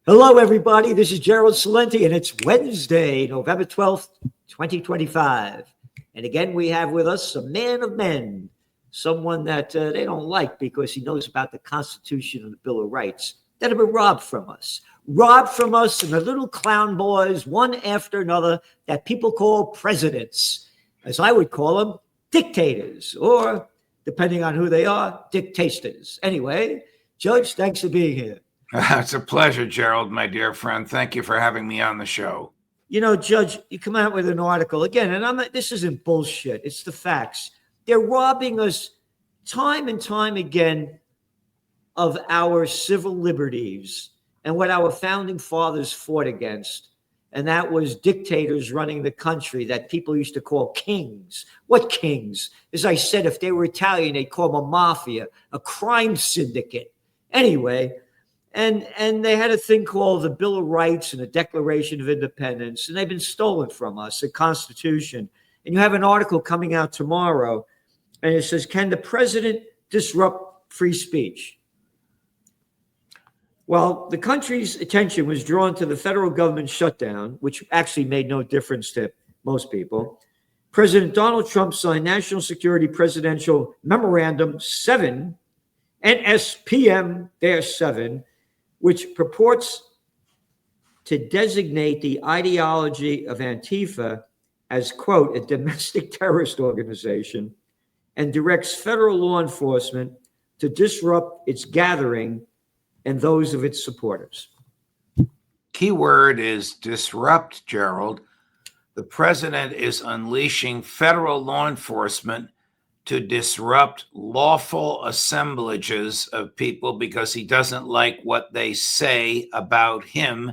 Hello, everybody. This is Gerald Salenti, and it's Wednesday, November 12th, 2025. And again, we have with us a man of men, someone that they don't like because he knows about the Constitution and the Bill of Rights that have been robbed from us. Robbed from us, and the little clown boys, one after another, that people call presidents. As I would call them, dictators, or, depending on who they are, dictators. Anyway, Judge, thanks for being here. It's a pleasure, Gerald, my dear friend. Thank you for having me on the show. You know, Judge, you come out with an article again, and I'm not, this isn't bullshit. It's the facts. They're robbing us time and time again of our civil liberties and what our founding fathers fought against. And that was dictators running the country that people used to call kings. What kings? As I said, if they were Italian, they'd call them a mafia, a crime syndicate. Anyway, and they had a thing called the Bill of Rights and the Declaration of Independence, and they've been stolen from us, the Constitution. And you have an article coming out tomorrow, and it says, can the president disrupt free speech? Well, the country's attention was drawn to the federal government shutdown, which actually made no difference to most people. President Donald Trump signed National Security Presidential Memorandum 7, NSPM-7, which purports to designate the ideology of Antifa as, quote, a domestic terrorist organization, and directs federal law enforcement to disrupt its gathering and those of its supporters. Key word is disrupt, Gerald. The president is unleashing federal law enforcement to disrupt lawful assemblages of people because he doesn't like what they say about him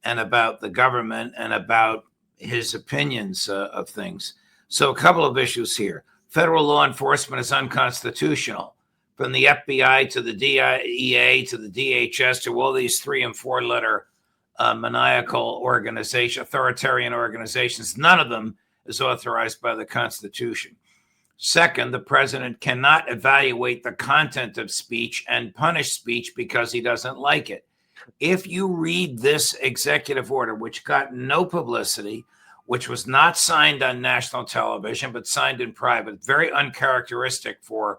and about the government and about his opinions of things. So a couple of issues here. Federal law enforcement is unconstitutional. From the FBI to the DIA to the DHS to all these 3- and 4-letter maniacal authoritarian organizations, none of them is authorized by the Constitution. Second, the president cannot evaluate the content of speech and punish speech because he doesn't like it. If you read this executive order, which got no publicity, which was not signed on national television, but signed in private, very uncharacteristic for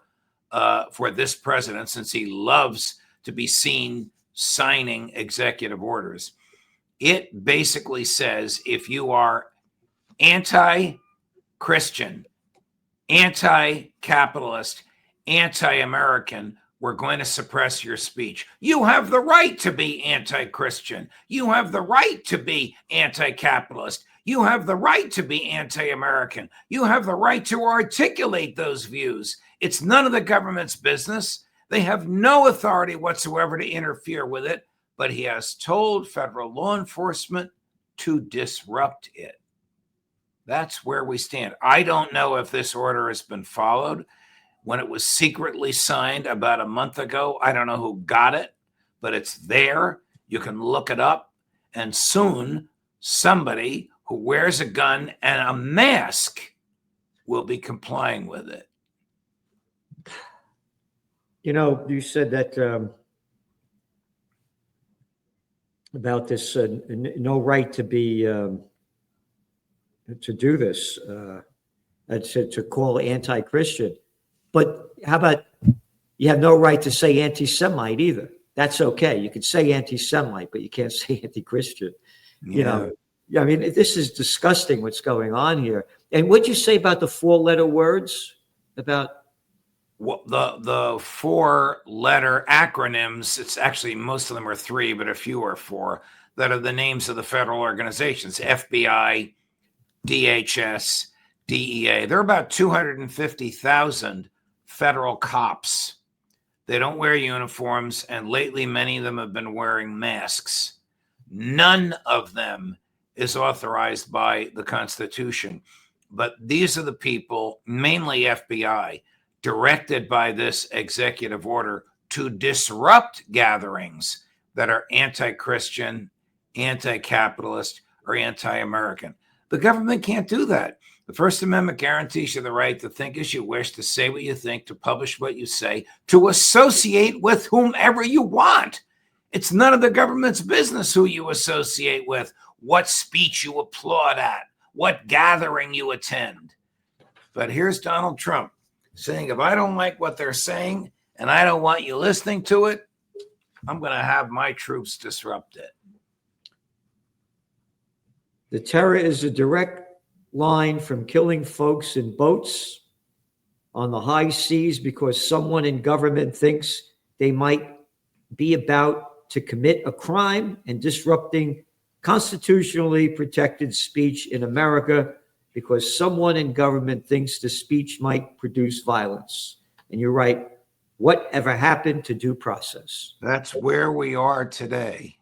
this president, since he loves to be seen signing executive orders. It basically says if you are anti-Christian, anti-capitalist, anti-American, we're going to suppress your speech. You have the right to be anti-Christian. You have the right to be anti-capitalist. You have the right to be anti-American. You have the right to articulate those views. It's none of the government's business. They have no authority whatsoever to interfere with it, but he has told federal law enforcement to disrupt it. That's where we stand. I don't know if this order has been followed. When it was secretly signed about a month ago, I don't know who got it, but it's there. You can look it up. And soon, somebody who wears a gun and a mask will be complying with it. You know, you said that about this no right to be to do this, to call anti-Christian. But how about you have no right to say anti-Semite either? That's okay. You can say anti-Semite, but you can't say anti-Christian. Yeah. You know, I mean, this is disgusting what's going on here. And what'd you say about the 4-letter words? About well, the 4-letter acronyms, it's actually most of them are 3, but a few are 4, that are the names of the federal organizations, FBI, DHS, DEA. There are about 250,000 federal cops. They don't wear uniforms, and lately many of them have been wearing masks. None of them is authorized by the Constitution. But these are the people, mainly FBI, directed by this executive order to disrupt gatherings that are anti-Christian, anti-capitalist, or anti-American. The government can't do that. The First Amendment guarantees you the right to think as you wish, to say what you think, to publish what you say, to associate with whomever you want. It's none of the government's business who you associate with, what speech you applaud at, what gathering you attend. But here's Donald Trump saying, if I don't like what they're saying and I don't want you listening to it, I'm going to have my troops disrupt it. The terror is a direct line from killing folks in boats on the high seas because someone in government thinks they might be about to commit a crime, and disrupting constitutionally protected speech in America because someone in government thinks the speech might produce violence. And you're right. Whatever happened to due process? That's where we are today.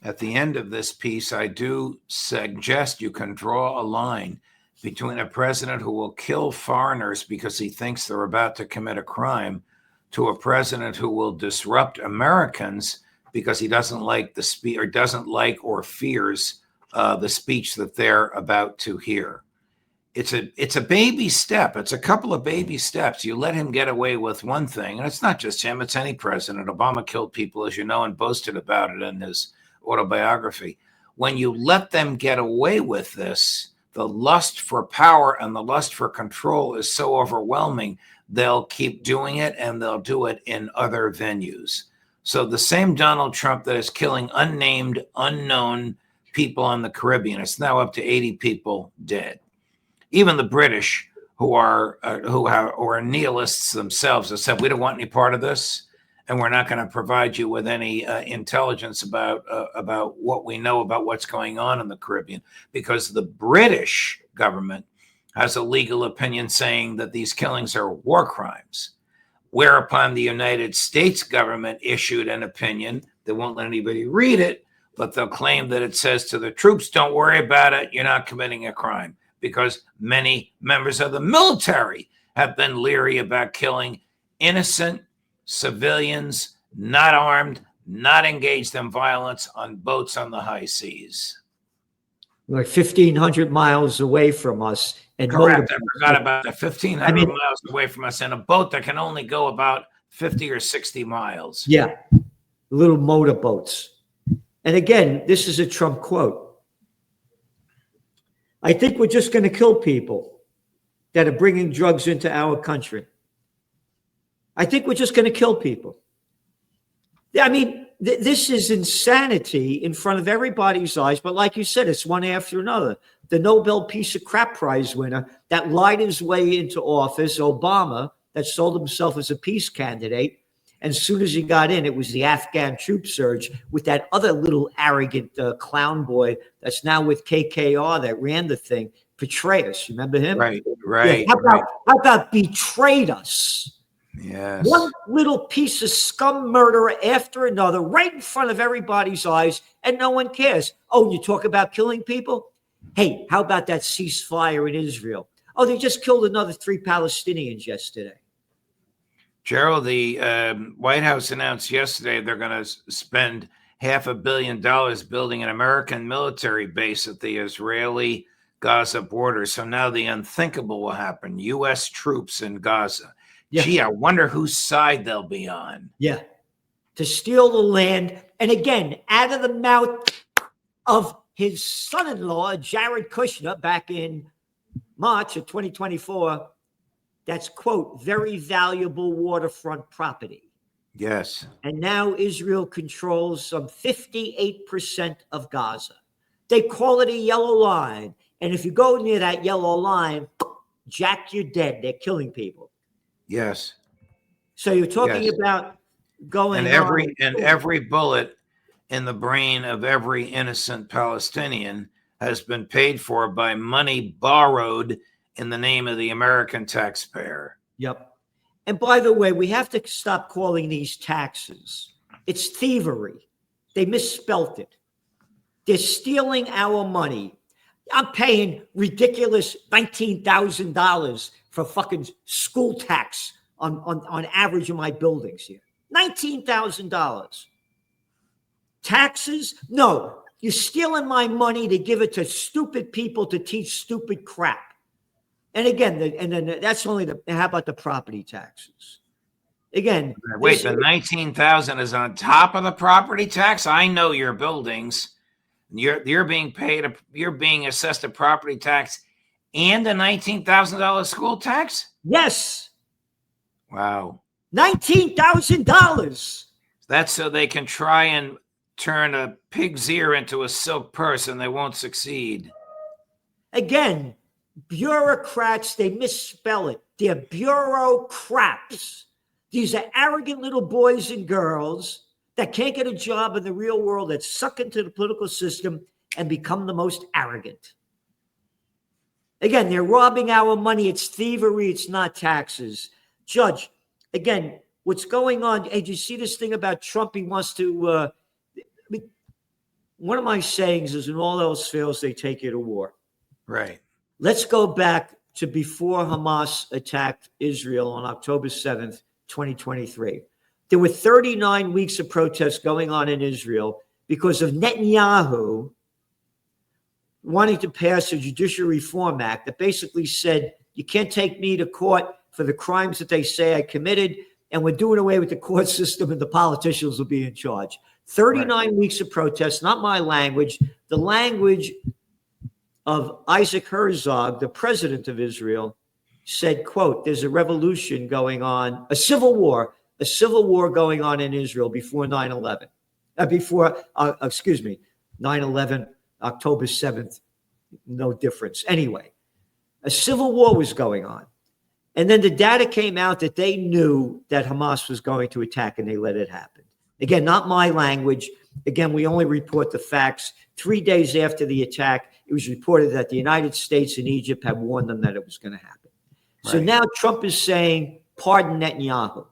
At the end of this piece, I do suggest you can draw a line between a president who will kill foreigners because he thinks they're about to commit a crime to a president who will disrupt Americans because he doesn't like the speech or doesn't like or fears the speech that they're about to hear. It's a baby step. It's a couple of baby steps. You let him get away with one thing, and it's not just him, it's any president. Obama killed people, as you know, and boasted about it in his autobiography. When you let them get away with this, the lust for power and the lust for control is so overwhelming, they'll keep doing it, and they'll do it in other venues. So the same Donald Trump that is killing unnamed, unknown people on the Caribbean, it's now up to 80 people dead. Even the British, who are nihilists themselves, have said, we don't want any part of this, and we're not going to provide you with any intelligence about what we know about what's going on in the Caribbean, because the British government has a legal opinion saying that these killings are war crimes. Whereupon the United States government issued an opinion. They won't let anybody read it, but they'll claim that it says to the troops, don't worry about it, you're not committing a crime, because many members of the military have been leery about killing innocent civilians, not armed, not engaged in violence on boats on the high seas. Like 1,500 miles away from us. And correct. I forgot about that. 1,500 miles away from us in a boat that can only go about 50 or 60 miles. Yeah, little motorboats. And again, this is a Trump quote. I think we're just going to kill people that are bringing drugs into our country. I think we're just going to kill people. I mean, this is insanity in front of everybody's eyes. But like you said, it's one after another. The Nobel Peace of Crap Prize winner that lied his way into office, Obama, that sold himself as a peace candidate. And as soon as he got in, it was the Afghan troop surge with that other little arrogant clown boy that's now with KKR that ran the thing, Petraeus. You remember him? Right. Yeah, how about betrayed us? Yes. One little piece of scum murderer after another, right in front of everybody's eyes, and no one cares. Oh, you talk about killing people? Hey, how about that ceasefire in Israel? Oh, they just killed another 3 Palestinians yesterday. Gerald, the White House announced yesterday they're going to spend $500 million building an American military base at the Israeli Gaza border. So now the unthinkable will happen. U.S. troops in Gaza. Yeah. Gee, I wonder whose side they'll be on. Yeah. To steal the land. And again, out of the mouth of his son-in-law, Jared Kushner, back in March of 2024, that's, quote, very valuable waterfront property. Yes. And now Israel controls some 58% of Gaza. They call it a yellow line. And if you go near that yellow line, Jack, you're dead. They're killing people. Yes. So you're talking about going every bullet in the brain of every innocent Palestinian has been paid for by money borrowed in the name of the American taxpayer. Yep. And by the way, we have to stop calling these taxes. It's thievery. They misspelt it. They're stealing our money. I'm paying ridiculous $19,000 for fucking school tax on average in my buildings here. $19,000. Taxes? No. You're stealing my money to give it to stupid people to teach stupid crap. And again, and then that's only how about the property taxes? Again, Wait, the 19,000 is on top of the property tax? I know your buildings. You're being paid. You're being assessed a property tax and a $19,000 school tax. yes, Wow, $19,000. that's so they can try and turn a pig's ear into a silk purse, and they won't succeed. Again, bureaucrats, they misspell it. They're bureaucrats. These are arrogant little boys and girls that can't get a job in the real world, that suck into the political system and become the most arrogant. Again, they're robbing our money. It's thievery. It's not taxes. Judge, again, what's going on? Hey, do you see this thing about Trump? He wants to, one of my sayings is, when all else fails, they take you to war. Right. Let's go back to before Hamas attacked Israel on October 7th, 2023. There were 39 weeks of protests going on in Israel because of Netanyahu wanting to pass a Judicial Reform Act that basically said, you can't take me to court for the crimes that they say I committed, and we're doing away with the court system and the politicians will be in charge. 39 weeks of protests, not my language, the language of Isaac Herzog, the president of Israel, said, quote, there's a revolution going on, a civil war going on in Israel before 9/11, 9/11, October 7th, no difference. Anyway, a civil war was going on. And then the data came out that they knew that Hamas was going to attack, and they let it happen. Again, not my language. Again, we only report the facts. 3 days after the attack, it was reported that the United States and Egypt had warned them that it was going to happen. Right. So now Trump is saying, pardon Netanyahu.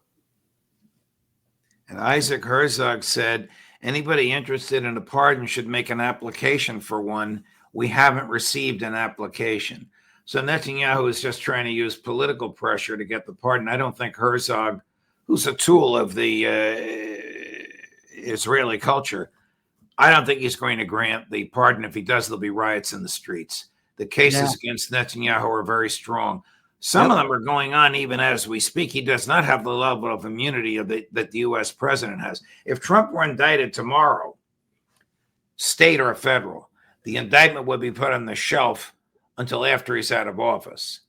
And Isaac Herzog said, anybody interested in a pardon should make an application for one. We haven't received an application. So Netanyahu is just trying to use political pressure to get the pardon. I don't think Herzog, who's a tool of the Israeli culture, I don't think he's going to grant the pardon. If he does, there'll be riots in the streets. The cases against Netanyahu are very strong. Some of them are going on even as we speak. He does not have the level of immunity that the U.S. president has. If Trump were indicted tomorrow, state or federal, the indictment would be put on the shelf until after he's out of office.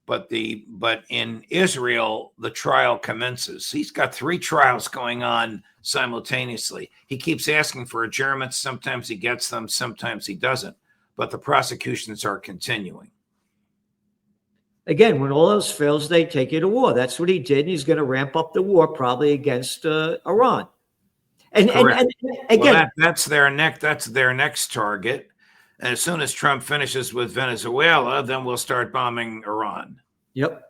But in Israel, the trial commences. He's got 3 trials going on simultaneously. He keeps asking for adjournments. Sometimes he gets them, sometimes he doesn't. But the prosecutions are continuing. Again, when all else fails, they take you to war. That's what he did. And he's going to ramp up the war probably against Iran. And again, well, that's their next target. And as soon as Trump finishes with Venezuela, then we'll start bombing Iran. Yep.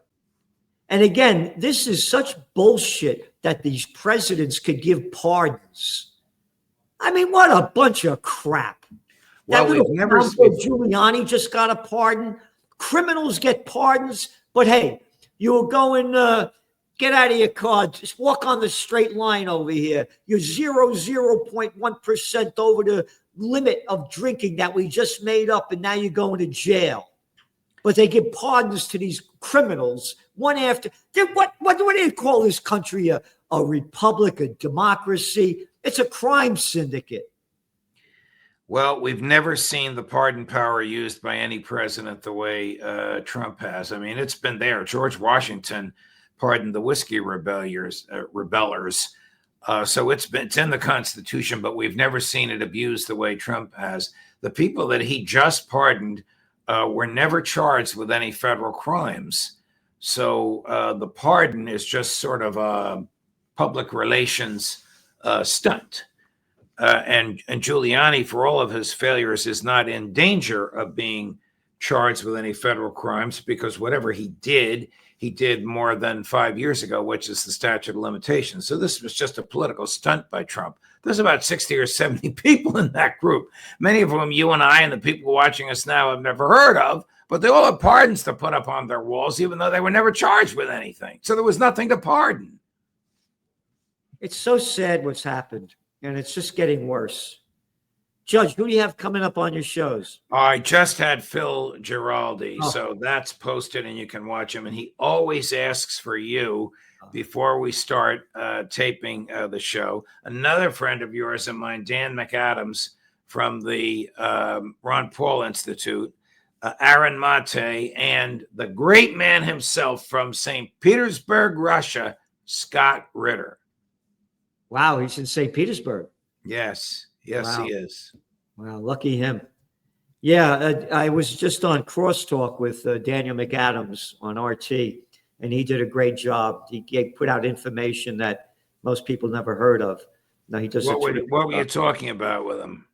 And again, this is such bullshit that these presidents could give pardons. I mean, what a bunch of crap. Well, that little Giuliani just got a pardon. Criminals get pardons, but hey, you'll go and get out of your car. Just walk on the straight line over here. You're 0.1% over the limit of drinking that we just made up, and now you're going to jail. But they give pardons to these criminals one after. What do they call this country? A republic, a democracy? It's a crime syndicate. Well, we've never seen the pardon power used by any president the way Trump has. I mean, it's been there. George Washington pardoned the whiskey rebellers. So it's in the Constitution, but we've never seen it abused the way Trump has. The people that he just pardoned were never charged with any federal crimes. So the pardon is just sort of a public relations stunt. And Giuliani, for all of his failures, is not in danger of being charged with any federal crimes, because whatever he did more than 5 years ago, which is the statute of limitations. So this was just a political stunt by Trump. There's about 60 or 70 people in that group, many of whom you and I and the people watching us now have never heard of, but they all have pardons to put up on their walls, even though they were never charged with anything. So there was nothing to pardon. It's so sad what's happened. And it's just getting worse. Judge, who do you have coming up on your shows? I just had Phil Giraldi, Oh. so that's posted and you can watch him. And he always asks for you before we start taping the show. Another friend of yours and mine, Dan McAdams from the Ron Paul Institute, Aaron Mate, and the great man himself from St. Petersburg, Russia, Scott Ritter. Wow, he's in St. Petersburg. Yes, wow. He is. Wow, lucky him. Yeah, I was just on Crosstalk with Daniel McAdams on RT, and he did a great job. He put out information that most people never heard of. Now he does. What were you talking about with him?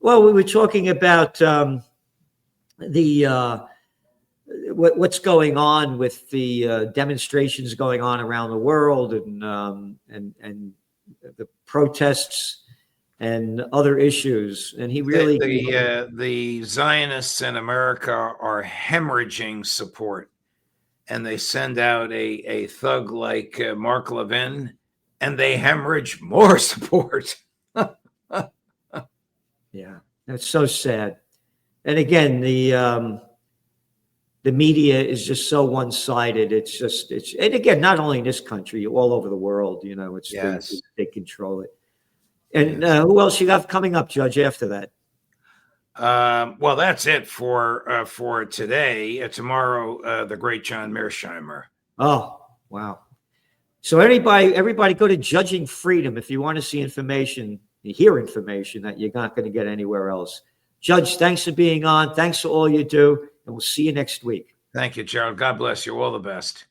Well, we were talking about what's going on with the demonstrations going on around the world, and the protests and other issues. And he really the Zionists in America are hemorrhaging support, and they send out a thug like Mark Levin, and they hemorrhage more support. Yeah, that's so sad. And again, the media is just so one-sided. And again, not only in this country, all over the world, they control it. And who else you got coming up, Judge, after that? Well, that's it for today. Tomorrow, the great John Mearsheimer. Oh, wow. So everybody go to Judging Freedom if you want to see information, hear information that you're not going to get anywhere else. Judge, thanks for being on. Thanks for all you do. And we'll see you next week. Thank you, Gerald. God bless you. All the best.